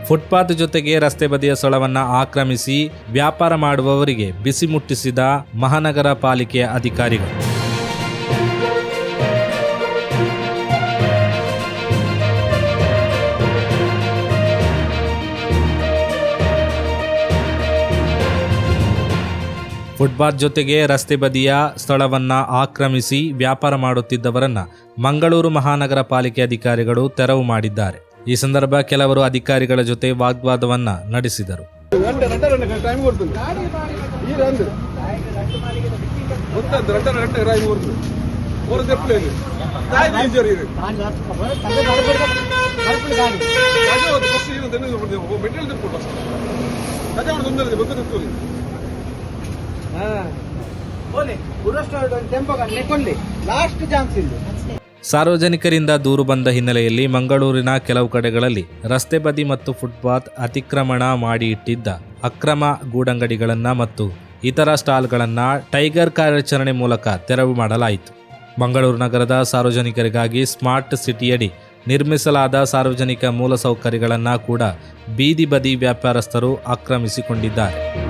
Footpath ಜೊತೆಗೆ ರಸ್ತೆ ಬದಿಯ ಸ್ಥಳವನ್ನು ಆಕ್ರಮಿಸಿ ವ್ಯಾಪಾರ ಮಾಡುವವರಿಗೆ ಬಿಸಿ ಮುಟ್ಟಿಸಿದ ಮಹಾನಗರ ಪಾಲಿಕೆಯ ಅಧಿಕಾರಿಗಳು. ಫುಟ್ಪಾತ್ ಜೊತೆಗೆ ರಸ್ತೆ ಬದಿಯ ಸ್ಥಳವನ್ನು ಆಕ್ರಮಿಸಿ ವ್ಯಾಪಾರ ಮಾಡುತ್ತಿದ್ದವರನ್ನ ಮಂಗಳೂರು ಮಹಾನಗರ ಪಾಲಿಕೆ ಅಧಿಕಾರಿಗಳು ತೆರವು ಮಾಡಿದ್ದಾರೆ. ಈ ಸಂದರ್ಭ ಕೆಲವರು ಅಧಿಕಾರಿಗಳ ಜೊತೆ ವಾಗ್ವಾದವನ್ನ ನಡೆಸಿದರು. ಸಾರ್ವಜನಿಕರಿಂದ ದೂರು ಬಂದ ಹಿನ್ನೆಲೆಯಲ್ಲಿ ಮಂಗಳೂರಿನ ಕೆಲವು ಕಡೆಗಳಲ್ಲಿ ರಸ್ತೆ ಬದಿ ಮತ್ತು ಫುಟ್ಪಾತ್ ಅತಿಕ್ರಮಣ ಮಾಡಿ ಇಟ್ಟಿದ್ದ ಅಕ್ರಮ ಗೂಡಂಗಡಿಗಳನ್ನು ಮತ್ತು ಇತರ ಸ್ಟಾಲ್ಗಳನ್ನು ಟೈಗರ್ ಕಾರ್ಯಾಚರಣೆ ಮೂಲಕ ತೆರವು ಮಾಡಲಾಯಿತು. ಮಂಗಳೂರು ನಗರದ ಸಾರ್ವಜನಿಕರಿಗಾಗಿ ಸ್ಮಾರ್ಟ್ ಸಿಟಿಯಡಿ ನಿರ್ಮಿಸಲಾದ ಸಾರ್ವಜನಿಕ ಮೂಲಸೌಕರ್ಯಗಳನ್ನು ಕೂಡ ಬೀದಿ ಬದಿ ವ್ಯಾಪಾರಸ್ಥರು ಆಕ್ರಮಿಸಿಕೊಂಡಿದ್ದಾರೆ.